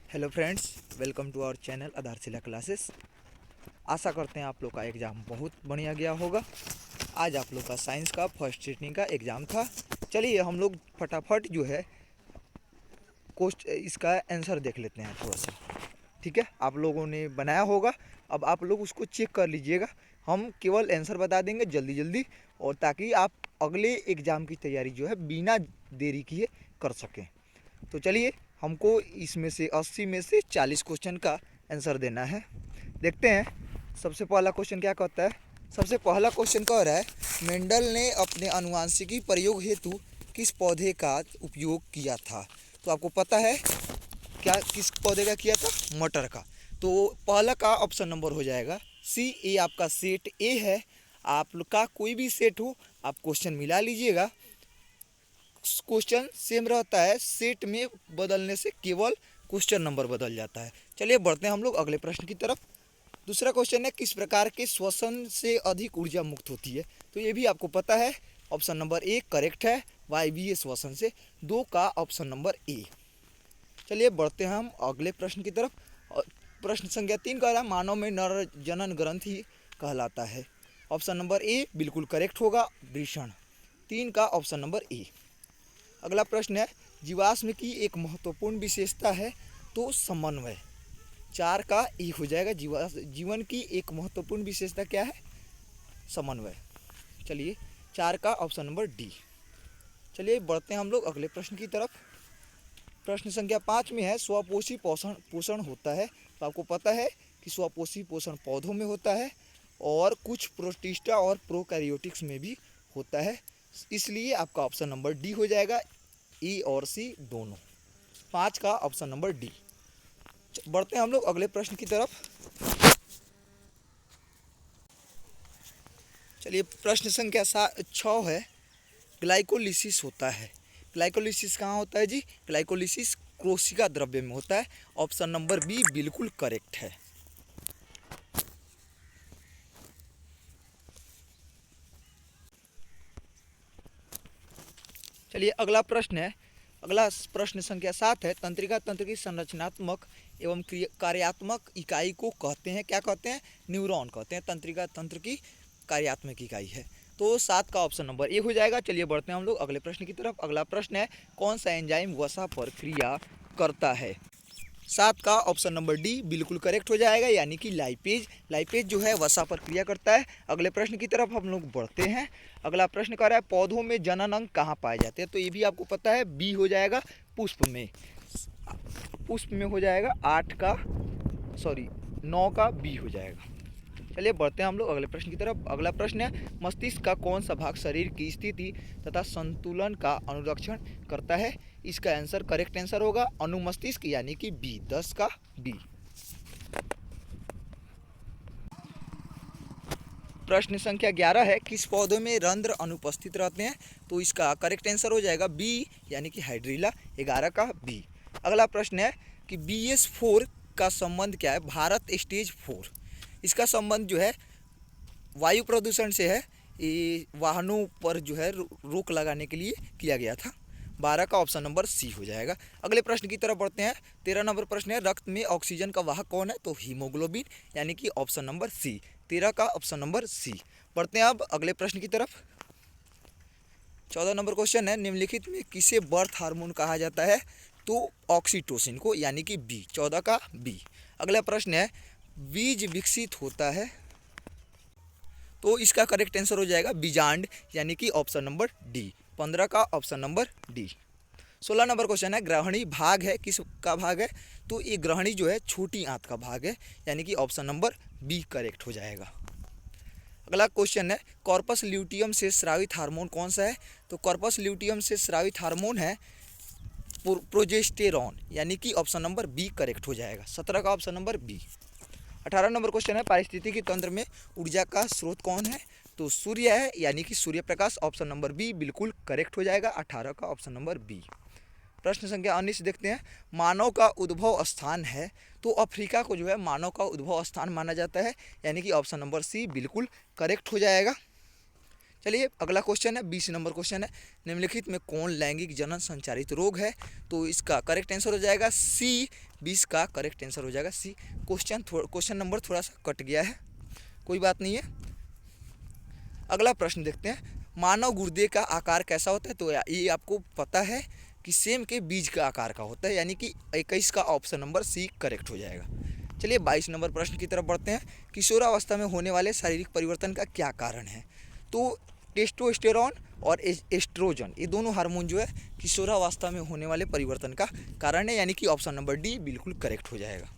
Hello friends, welcome to our channel Aadharshila classes. आशा करते हैं आप लोग का एग्ज़ाम बहुत बढ़िया गया होगा। आज आप लोग का साइंस का फर्स्ट सीटिंग का एग्ज़ाम था। चलिए हम लोग फटाफट जो है इसका आंसर देख लेते हैं थोड़ा सा। ठीक है, आप लोगों ने बनाया होगा, अब आप लोग उसको चेक कर लीजिएगा। हम केवल आंसर बता देंगे जल्दी जल्दी, और ताकि आप अगले एग्ज़ाम की तैयारी जो है बिना देरी किए कर सकें। तो चलिए, हमको इसमें से 80 में से 40 क्वेश्चन का आंसर देना है। देखते हैं सबसे पहला क्वेश्चन क्या कहता है। सबसे पहला क्वेश्चन कह रहा है, मेंडल ने अपने आनुवंशिकी प्रयोग हेतु किस पौधे का उपयोग किया था। तो आपको पता है क्या किस पौधे का किया था? मटर का। तो पहला का ऑप्शन नंबर हो जाएगा सी। ए आपका सेट ए है। आप लोग का कोई भी सेट हो, आप क्वेश्चन मिला लीजिएगा। क्वेश्चन सेम रहता है, सेट में बदलने से केवल क्वेश्चन नंबर बदल जाता है। चलिए बढ़ते हैं हम लोग अगले प्रश्न की तरफ। दूसरा क्वेश्चन है, किस प्रकार के श्वसन से अधिक ऊर्जा मुक्त होती है। तो ये भी आपको पता है, ऑप्शन नंबर ए करेक्ट है, वायवीय श्वसन से। दो का ऑप्शन नंबर ए। चलिए बढ़ते हैं हम अगले प्रश्न की तरफ। प्रश्न संख्या 3 कह रहा है, मानव में नर जनन ग्रंथि कहलाता है। ऑप्शन नंबर ए बिल्कुल करेक्ट होगा, वृषण। 3 का ऑप्शन नंबर ए। अगला प्रश्न है, जीवाश्म की एक महत्वपूर्ण विशेषता है तो समन्वय। 4 का ए हो जाएगा। जीवन की एक महत्वपूर्ण विशेषता क्या है? समन्वय। चलिए 4 का ऑप्शन नंबर डी। चलिए बढ़ते हैं हम लोग अगले प्रश्न की तरफ। प्रश्न संख्या 5 में है, स्वपोषी पोषण होता है। तो आपको पता है कि स्वपोषी पोषण पौधों में होता है और कुछ प्रोटिस्टा और प्रोकैरियोटिक्स में भी होता है। इसलिए आपका ऑप्शन नंबर डी हो जाएगा, ई और सी दोनों। 5 का ऑप्शन नंबर डी। बढ़ते हैं हम लोग अगले प्रश्न की तरफ। चलिए प्रश्न संख्या 6 है, ग्लाइकोलिसिस होता है। ग्लाइकोलिसिस कहाँ होता है जी? ग्लाइकोलिसिस कोशिका द्रव्य में होता है। ऑप्शन नंबर बी बिल्कुल करेक्ट है। चलिए अगला प्रश्न है, अगला प्रश्न संख्या 7 है, तंत्रिका तंत्र की संरचनात्मक एवं कार्यात्मक इकाई को कहते हैं, क्या कहते हैं? न्यूरॉन कहते हैं। तंत्रिका तंत्र की कार्यात्मक इकाई है। तो 7 का ऑप्शन नंबर ए हो जाएगा। चलिए बढ़ते हैं हम लोग अगले प्रश्न की तरफ। अगला प्रश्न है, कौन सा एंजाइम वसा पर क्रिया करता है। 7 का ऑप्शन नंबर डी बिल्कुल करेक्ट हो जाएगा, यानी कि लाइपेज। लाइपेज जो है वसा पर क्रिया करता है। अगले प्रश्न की तरफ हम लोग बढ़ते हैं। अगला प्रश्न कह रहा है, पौधों में जनन अंग कहाँ पाए जाते हैं। तो ये भी आपको पता है, बी हो जाएगा, पुष्प में। पुष्प में हो जाएगा 9 का बी हो जाएगा। चलिए बढ़ते हैं हम लोग अगले प्रश्न की तरफ। अगला प्रश्न है, मस्तिष्क का कौन सा भाग शरीर की स्थिति तथा संतुलन का अनुरक्षण करता है। इसका आंसर करेक्ट आंसर होगा अनुमस्तिष्क, यानी कि बी। 10 का बी। प्रश्न संख्या 11 है, किस पौधे में रंध्र अनुपस्थित रहते हैं। तो इसका करेक्ट आंसर हो जाएगा बी, यानी कि हाइड्रीला। 11 का बी। अगला प्रश्न है कि BS4 का संबंध क्या है भारत स्टेज 4। इसका संबंध जो है वायु प्रदूषण से है। ये वाहनों पर जो है रोक लगाने के लिए किया गया था। 12 का ऑप्शन नंबर सी हो जाएगा। अगले प्रश्न की तरफ बढ़ते हैं। 13 नंबर प्रश्न है, रक्त में ऑक्सीजन का वाहक कौन है। तो हीमोग्लोबिन, यानी कि ऑप्शन नंबर सी। 13 का ऑप्शन नंबर सी। बढ़ते हैं अब अगले प्रश्न की तरफ। 14 नंबर क्वेश्चन है, निम्नलिखित में किसे बर्थ हार्मोन कहा जाता है। तो ऑक्सीटोसिन को, यानी कि बी। 14 का बी। अगला प्रश्न है, बीज विकसित होता है। तो इसका करेक्ट आंसर हो जाएगा बीजांड, यानी कि ऑप्शन नंबर डी। 15 का option number D. 16 number question है, ग्रहणी भाग है, किस का भाग है। तो ये ग्रहणी जो है छोटी आंत का भाग है, यानी कि ऑप्शन नंबर बी करेक्ट हो जाएगा। अगला क्वेश्चन है, कॉर्पस ल्यूटियम से स्रावित हार्मोन कौन सा है। तो कॉर्पस ल्यूटियम से स्रावित हार्मोन है प्रोजेस्टेरॉन, यानी कि ऑप्शन नंबर बी करेक्ट हो जाएगा। 17 का option number B. 18 number question है, पारिस्थितिकी तंत्र में ऊर्जा का स्रोत कौन है। तो सूर्य है, यानी कि Surya Prakash. Option number B बिल्कुल करेक्ट हो जाएगा। 18 का ऑप्शन नंबर बी। प्रश्न संख्या 19 देखते हैं, मानव का उद्भव स्थान है। तो अफ्रीका को जो है मानव का उद्भव स्थान माना जाता है, यानी कि ऑप्शन नंबर सी बिल्कुल करेक्ट हो जाएगा। चलिए अगला क्वेश्चन है 20 नंबर क्वेश्चन है, निम्नलिखित में कौन लैंगिक जनन संचारित रोग है? तो इसका करेक्ट आंसर हो जाएगा सी। 20 का करेक्ट आंसर हो जाएगा सी। क्वेश्चन नंबर थोड़ा सा कट गया है, कोई बात नहीं है। अगला प्रश्न देखते हैं, मानव गुर्दे का आकार कैसा होता है? तो ये आपको पता है कि सेम के बीज का आकार का होता है, यानी कि 21 का ऑप्शन नंबर सी करेक्ट हो जाएगा। चलिए 22 नंबर प्रश्न की तरफ बढ़ते हैं, किशोरावस्था में होने वाले शारीरिक परिवर्तन का क्या कारण है? तो टेस्टोस्टेरॉन और एस्ट्रोजन, ये दोनों हार्मोन जो है किशोरावस्था में होने वाले परिवर्तन का कारण है, यानी कि ऑप्शन नंबर डी बिल्कुल करेक्ट हो जाएगा।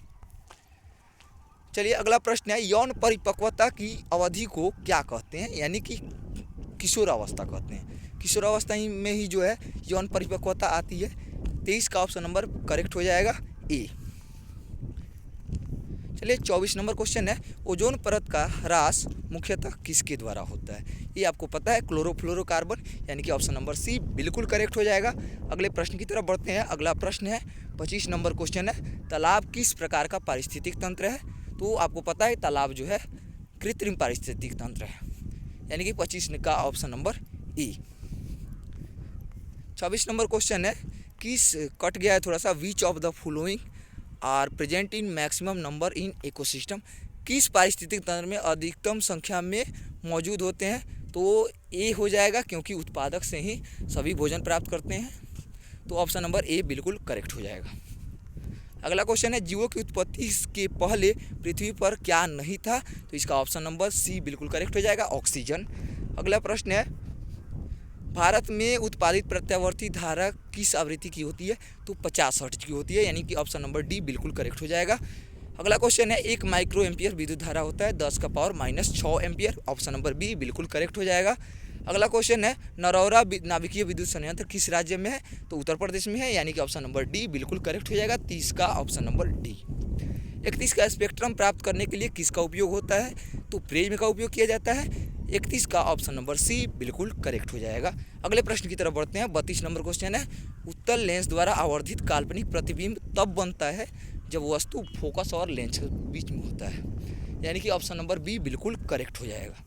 चलिए अगला प्रश्न है, यौन परिपक्वता की अवधि को क्या कहते हैं? यानी कि किशोरावस्था कहते हैं। किशोरावस्था में ही जो है यौन परिपक्वता आती है। 23 का ऑप्शन नंबर करेक्ट हो जाएगा ए। चलिए 24 नंबर क्वेश्चन है, ओजोन परत का ह्रास मुख्यतः किसके द्वारा होता है? ये आपको पता है, क्लोरोफ्लोरोकार्बन, यानी कि ऑप्शन नंबर सी बिल्कुल करेक्ट हो जाएगा। अगले प्रश्न की तरफ बढ़ते हैं। अगला प्रश्न है 25 नंबर क्वेश्चन है, तालाब किस प्रकार का पारिस्थितिक तंत्र है? तो आपको पता है तालाब जो है कृत्रिम पारिस्थितिक तंत्र है, यानी कि 25 का option number A. 26 number question है, किस कट गया है थोड़ा सा, which of the following are present in maximum number in ecosystem? किस पारिस्थितिक तंत्र में अधिकतम संख्या में मौजूद होते हैं? तो ए हो जाएगा, क्योंकि उत्पादक से ही सभी भोजन प्राप्त करते हैं, तो ऑप्शन नंबर ए बिल्कुल करेक्ट हो जाएगा। अगला क्वेश्चन है, जीवों की उत्पत्ति के पहले पृथ्वी पर क्या नहीं था? तो इसका ऑप्शन नंबर सी बिल्कुल करेक्ट हो जाएगा, ऑक्सीजन। अगला प्रश्न है, भारत में उत्पादित प्रत्यावर्ती धारा किस आवृत्ति की होती है? तो 50 हर्ट्ज की होती है, यानी कि ऑप्शन नंबर डी बिल्कुल करेक्ट हो जाएगा। अगला क्वेश्चन है, 1 माइक्रो एम्पियर विद्युत धारा होता है 10 का power -6 ampere, option number B बिल्कुल करेक्ट हो जाएगा। अगला क्वेश्चन है, नरौरा नाभिकीय विद्युत संयंत्र किस राज्य में है? तो उत्तर प्रदेश में है, यानी कि ऑप्शन नंबर डी बिल्कुल करेक्ट हो जाएगा। 30 का ऑप्शन नंबर डी। 31 का स्पेक्ट्रम प्राप्त करने के लिए किसका उपयोग होता है? तो प्रिज्म का उपयोग किया जाता है। 31 का ऑप्शन नंबर सी बिल्कुल करेक्ट हो जाएगा। अगले प्रश्न की तरफ बढ़ते हैं। 32 नंबर क्वेश्चन है, उत्तल लेंस द्वारा आवर्धित काल्पनिक प्रतिबिंब तब बनता है जब वस्तु फोकस और लेंस के बीच में होता है, यानी कि ऑप्शन नंबर बी बिल्कुल करेक्ट हो जाएगा।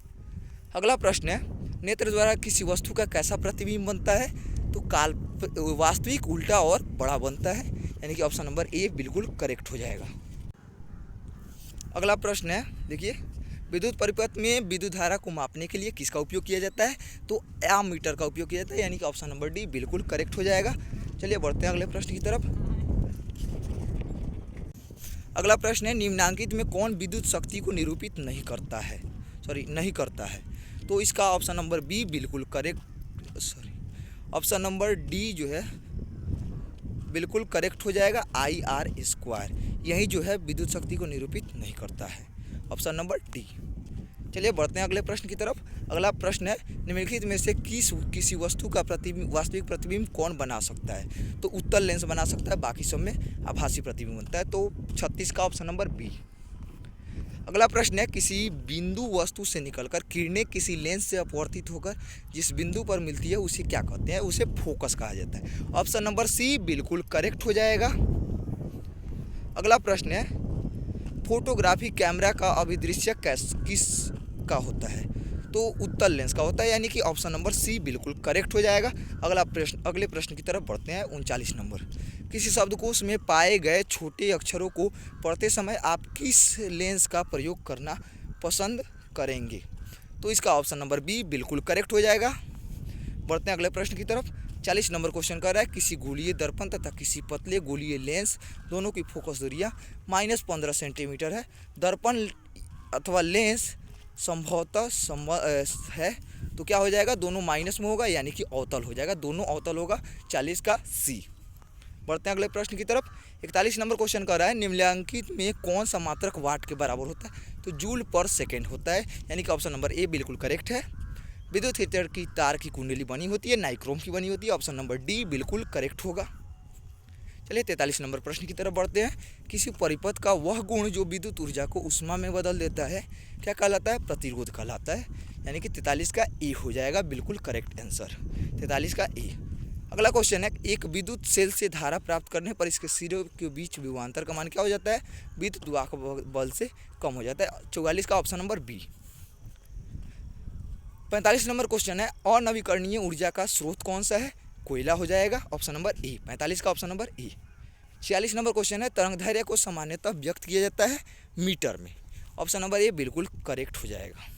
अगला प्रश्न है, नेत्र द्वारा किसी वस्तु का कैसा प्रतिबिंब बनता है? तो वास्तविक, उल्टा और बड़ा बनता है, यानी कि ऑप्शन नंबर ए बिल्कुल करेक्ट हो जाएगा। अगला प्रश्न है, देखिए, विद्युत परिपथ में विद्युत धारा को मापने के लिए किसका उपयोग किया जाता है? तो एमीटर का उपयोग किया जाता है, यानी कि ऑप्शन नंबर डी बिल्कुल करेक्ट हो जाएगा। चलिए बढ़ते हैं अगले प्रश्न की तरफ। अगला प्रश्न है, निम्नांकित में कौन विद्युत शक्ति को निरूपित नहीं करता है? तो इसका ऑप्शन नंबर बी बिल्कुल करेक्ट, ऑप्शन नंबर डी जो है बिल्कुल करेक्ट हो जाएगा, IR², यही जो है विद्युत शक्ति को निरूपित नहीं करता है, ऑप्शन नंबर डी। चलिए बढ़ते हैं अगले प्रश्न की तरफ। अगला प्रश्न है, निम्नलिखित में से किसी वस्तु का वास्तविक प्रतिबिंब कौन बना सकता है? तो उत्तल लेंस बना सकता है, बाकी सब में आभासी प्रतिबिंब बनता है, तो 36 का ऑप्शन नंबर बी। अगला प्रश्न है, किसी बिंदु वस्तु से निकलकर किरणें किसी लेंस से अपवर्तित होकर जिस बिंदु पर मिलती है उसे क्या कहते हैं? उसे फोकस कहा जाता है, ऑप्शन नंबर सी बिल्कुल करेक्ट हो जाएगा। अगला प्रश्न है, फोटोग्राफी कैमरा का अभिदृश्य किस का होता है? तो उत्तल लेंस का होता है, यानी कि ऑप्शन नंबर सी बिल्कुल करेक्ट हो जाएगा। अगले प्रश्न की तरफ बढ़ते हैं। 39 नंबर, किसी शब्दकोश में पाए गए छोटे अक्षरों को पढ़ते समय आप किस लेंस का प्रयोग करना पसंद करेंगे? तो इसका ऑप्शन नंबर बी बिल्कुल करेक्ट हो जाएगा। बढ़ते हैं अगले प्रश्न की तरफ। 40 नंबर क्वेश्चन कर रहा है, किसी गोलीय दर्पण तथा किसी पतले गोलीय लेंस दोनों की फोकस दूरियाँ -15 सेंटीमीटर है। दर्पण अथवा लेंस संभवतः है, तो क्या हो जाएगा? दोनों माइनस में होगा, यानी कि अवतल हो जाएगा, दोनों अवतल होगा, 40 का सी। बढ़ते हैं अगले प्रश्न की तरफ। 41 नंबर क्वेश्चन कर रहा है, निम्नलिखित में कौन सा मात्रक वाट के बराबर होता है? तो जूल पर सेकेंड होता है, यानी कि ऑप्शन नंबर ए बिल्कुल करेक्ट है। विद्युत हीटर की तार की कुंडली बनी होती है, नाइक्रोम की बनी होती है, ऑप्शन नंबर डी बिल्कुल करेक्ट होगा। चलिए 43 नंबर प्रश्न की तरफ बढ़ते हैं। किसी परिपथ का वह गुण जो विद्युत ऊर्जा को ऊष्मा में बदल देता है क्या कहलाता है? प्रतिरोध कहलाता है, यानी कि 43 का ए हो जाएगा, बिल्कुल करेक्ट आंसर, 43 का ए। अगला क्वेश्चन है, एक विद्युत सेल से धारा प्राप्त करने पर इसके सिरों के बीच विभवांतर का मान क्या हो जाता है? विद्युत वाहक बल से कम हो जाता है, 44 का option number B. 45 number question है, अनवीकरणीय ऊर्जा का स्रोत कौन सा है? कोयला हो जाएगा, ऑप्शन नंबर ए। 45 का ऑप्शन नंबर ए। 46 नंबर क्वेश्चन है, तरंगदैर्घ्य को सामान्यतः व्यक्त किया जाता है मीटर में, ऑप्शन नंबर ए बिल्कुल करेक्ट हो जाएगा।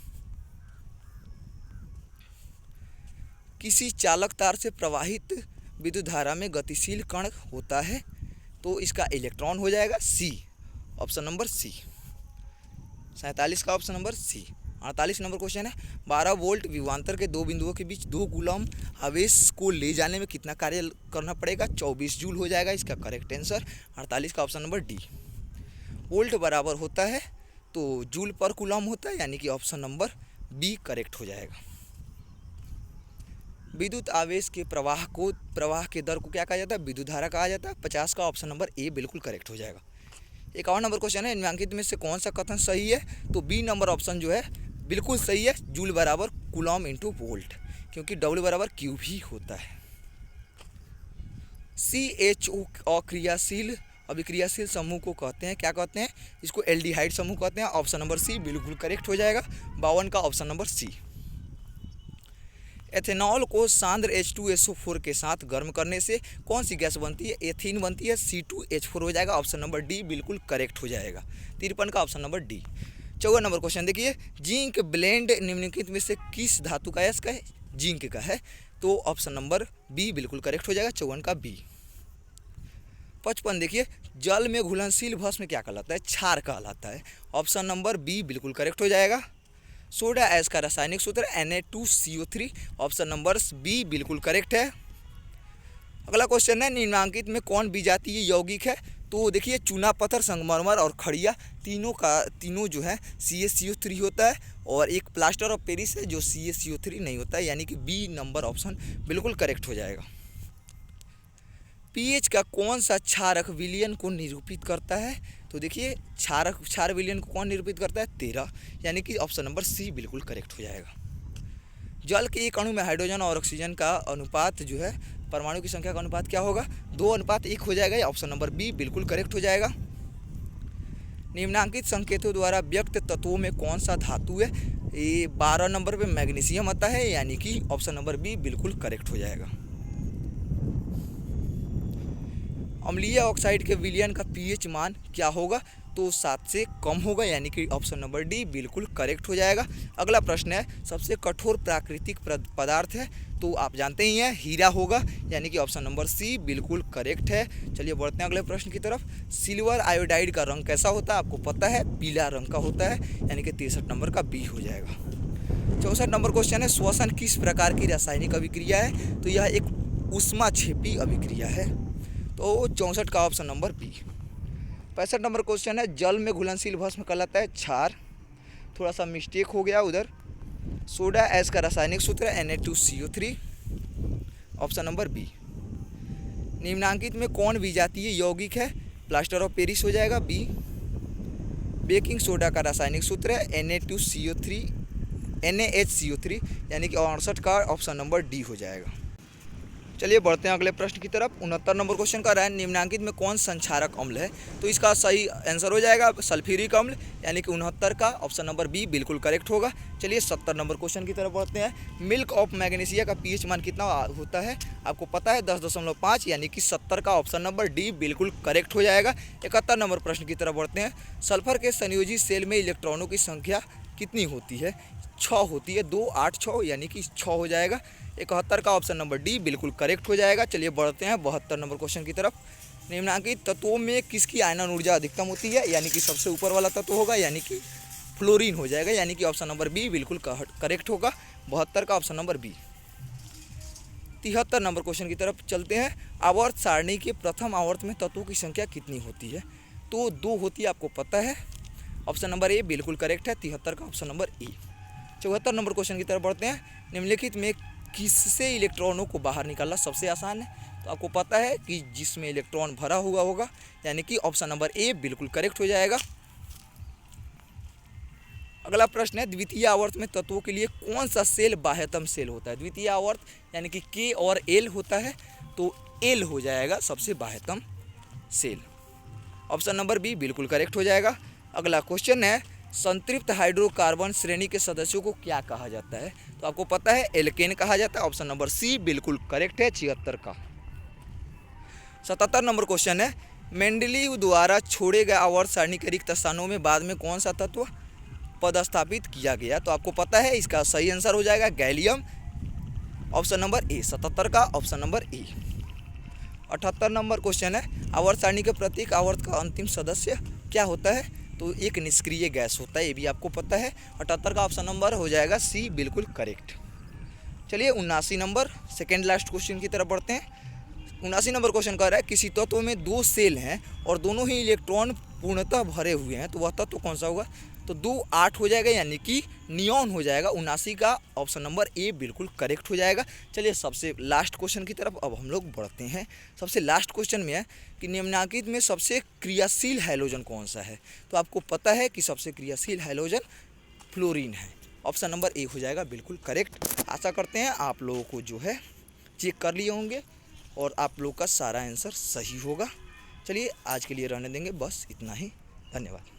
किसी चालक तार से प्रवाहित विद्युत धारा में गतिशील कण होता है, तो इसका इलेक्ट्रॉन हो जाएगा, सी, ऑप्शन नंबर सी। 47 का option number C. 48 number question है, 12 वोल्ट विभवांतर के दो बिंदुओं के बीच 2 कूलम आवेश को ले जाने में कितना कार्य करना पड़ेगा? 24 जूल हो जाएगा इसका करेक्ट आंसर। 48 का ऑप्शन नंबर डी। वोल्ट बराबर होता है तो जूल पर कूलम होता है, यानी कि ऑप्शन नंबर बी करेक्ट हो जाएगा। विद्युत आवेश के प्रवाह के दर को क्या कहा जाता है? विद्युत धारा कहा जाता है। 50 का ऑप्शन नंबर ए बिल्कुल करेक्ट हो जाएगा। 51 नंबर क्वेश्चन है, निम्नलिखित में से कौन सा कथन सही है? तो बी नंबर ऑप्शन जो है बिल्कुल सही है, जूल बराबर कूलम इंटू वोल्ट, क्योंकि डब्ल्यू बराबर क्यू भी होता है। CHO अक्रियाशील अभिक्रियाशील समूह को कहते हैं, क्या कहते हैं? इसको एल्डिहाइड समूह कहते हैं, ऑप्शन नंबर सी बिल्कुल करेक्ट हो जाएगा। 52 का ऑप्शन नंबर सी। एथेनॉल को सांद्र H2SO4 के साथ गर्म करने से कौन सी गैस बनती है? एथीन बनती है, C2H4 हो जाएगा, ऑप्शन नंबर डी बिल्कुल करेक्ट हो जाएगा। 53 का option number D. 54 number question देखिए, जिंक ब्लेंड निम्नलिखित में से किस धातु का अयस्क है? जिंक का है, तो ऑप्शन नंबर बी बिल्कुल करेक्ट हो जाएगा, 54 का बी। 55 देखिए, जल में घुलनशील भस्म क्या कहलाता है? क्षार कहलाता है, ऑप्शन नंबर बी बिल्कुल करेक्ट हो जाएगा। सोडा ऐश का रासायनिक सूत्र Na2CO3, ऑप्शन नंबर बी बिल्कुल करेक्ट है। अगला क्वेश्चन है, निम्नांकित में कौन विजातीय यौगिक है? तो देखिए, चूना पत्थर, संगमरमर और खड़िया तीनों जो है CaCO3 होता है, और एक प्लास्टर ऑफ पेरिस है जो CaCO3 नहीं होता है, यानी कि बी नंबर ऑप्शन बिल्कुल करेक्ट हो जाएगा। पीएच का कौन सा क्षारक विलयन को निरूपित करता है? तो देखिए, क्षार विलयन को कौन निरूपित करता है? 13, यानी कि ऑप्शन नंबर सी बिल्कुल करेक्ट हो जाएगा। जल के एक अणु में हाइड्रोजन और ऑक्सीजन का अनुपात जो है, परमाणु की संख्या का अनुपात क्या होगा? 2:1 हो जाएगा, ऑप्शन नंबर बी बिल्कुल करेक्ट हो जाएगा। निम्नांकित संकेतों द्वारा व्यक्त तत्वों में कौन सा धातु है? ये 12 नंबर पे मैग्नीशियम आता है, यानी कि ऑप्शन नंबर बी बिल्कुल करेक्ट हो जाएगा। अम्लीय ऑक्साइड के विलयन का पीएच मान क्या होगा? तो 7 से कम होगा, यानी कि ऑप्शन नंबर डी बिल्कुल करेक्ट हो जाएगा। अगला प्रश्न है, सबसे कठोर प्राकृतिक पदार्थ है, तो आप जानते ही हैं हीरा होगा, यानी कि ऑप्शन नंबर सी बिल्कुल करेक्ट है। चलिए बढ़ते हैं अगले प्रश्न की तरफ। सिल्वर आयोडाइड का रंग कैसा होता है? आपको पता है, पीला रंग का होता है, यानी कि 63 नंबर का बी हो जाएगा। 64 नंबर क्वेश्चन है, श्वसन किस प्रकार की रासायनिक अभिक्रिया है? तो यह एक ऊष्माक्षेपी अभिक्रिया है, तो 64 का option number B. 65 number question है, जल में घुलनशील भस्म कहलाता है क्षार, थोड़ा सा मिस्टेक हो गया उधर। सोडा ऐश का रासायनिक सूत्र है Na2CO3, ऑप्शन नंबर बी। निम्नांकित में कौन विजातीय यौगिक है? प्लास्टर ऑफ पेरिस हो जाएगा, बी। बेकिंग सोडा का रासायनिक सूत्र है NaHCO3, यानी कि 68 का ऑप्शन नंबर डी हो जाएगा। चलिए बढ़ते हैं अगले प्रश्न की तरफ। 69 नंबर क्वेश्चन का रहा है, निम्नांकित में कौन संक्षारक अम्ल है? तो इसका सही आंसर हो जाएगा सल्फ्यूरिक अम्ल, यानी कि 69 का ऑप्शन नंबर बी बिल्कुल करेक्ट होगा। चलिए 70 नंबर क्वेश्चन की तरफ बढ़ते हैं। मिल्क ऑफ मैग्नीशिया का पीएच मान कितना होता है? आपको पता है 10.5, यानी कि 70 का ऑप्शन नंबर डी बिल्कुल करेक्ट हो जाएगा। 71 नंबर प्रश्न की तरफ बढ़ते हैं। सल्फर के संयोजी सेल में इलेक्ट्रॉनों की संख्या कितनी होती है? 6 होती है, 2, 8, 6, यानी कि 6 हो जाएगा। 71 का ऑप्शन नंबर डी बिल्कुल करेक्ट हो जाएगा। चलिए बढ़ते हैं 72 नंबर क्वेश्चन की तरफ। निम्नांकित तत्वों में किसकी आयनन ऊर्जा अधिकतम होती है? यानी कि सबसे ऊपर वाला तत्व होगा, यानी कि फ्लोरीन हो जाएगा, यानी कि ऑप्शन नंबर बी बिल्कुल करेक्ट होगा। 72 का option number B. 73 number question की तरफ चलते हैं। आवर्त सारणी के प्रथम आवर्त में तत्वों की संख्या कितनी होती है? तो 2 होती है, आपको पता है, ऑप्शन नंबर ए बिल्कुल करेक्ट है। 73 का ऑप्शन नंबर ए। 74 नंबर क्वेश्चन की तरफ बढ़ते हैं। निम्नलिखित में किससे इलेक्ट्रॉनों को बाहर निकालना सबसे आसान है? तो आपको पता है कि जिसमें इलेक्ट्रॉन भरा हुआ होगा, यानी कि ऑप्शन नंबर ए बिल्कुल करेक्ट हो जाएगा। अगला प्रश्न है, द्वितीय आवर्त में तत्वों के लिए कौन सा सेल बाह्यतम सेल होता है? द्वितीय आवर्त यानी कि के और एल होता है, तो एल हो जाएगा सबसे बाह्यतम सेल, ऑप्शन नंबर बी बिल्कुल करेक्ट हो जाएगा। अगला क्वेश्चन है, संतृप्त हाइड्रोकार्बन श्रेणी के सदस्यों को क्या कहा जाता है? तो आपको पता है एल्केन कहा जाता है। ऑप्शन नंबर सी बिल्कुल करेक्ट है 76 का। 77 नंबर क्वेश्चन है, मेंडलीव द्वारा छोड़े गए आवर्त सारणी के रिक्त स्थानों में बाद में कौन सा तत्व पदस्थापित किया गया? तो आपको पता है इसका सही आंसर हो जाएगा गैलियम। ऑप्शन नंबर ए 77 का ऑप्शन नंबर ए। 78 नंबर क्वेश्चन है, आवर्त सारणी के प्रत्येक आवर्त का अंतिम सदस्य क्या होता है? तो एक निष्क्रिय गैस होता है, ये भी आपको पता है। 78 का ऑप्शन नंबर हो जाएगा सी बिल्कुल करेक्ट। चलिए 79 नंबर सेकेंड लास्ट क्वेश्चन की तरफ बढ़ते हैं। 79 नंबर क्वेश्चन कह रहा है, किसी तत्व में दो सेल हैं और दोनों ही इलेक्ट्रॉन पूर्णतः भरे हुए हैं, तो वह तत्व कौन सा होगा? तो 2 8 हो जाएगा, यानी कि नियॉन हो जाएगा। 79 का ऑप्शन नंबर ए बिल्कुल करेक्ट हो जाएगा। चलिए सबसे लास्ट क्वेश्चन की तरफ अब हम लोग बढ़ते हैं। सबसे लास्ट क्वेश्चन में है कि निम्नलिखित में सबसे क्रियाशील हैलोजन कौन सा है? तो आपको पता है कि सबसे क्रियाशील हैलोजन फ्लोरीन है। ऑप्शन नंबर ए हो जाएगा बिल्कुल करेक्ट। आशा करते हैं आप लोगों को जो है चेक कर लिए होंगे और आप लोग का सारा आंसर सही होगा। चलिए आज के लिए रहने देंगे, बस इतना ही। धन्यवाद।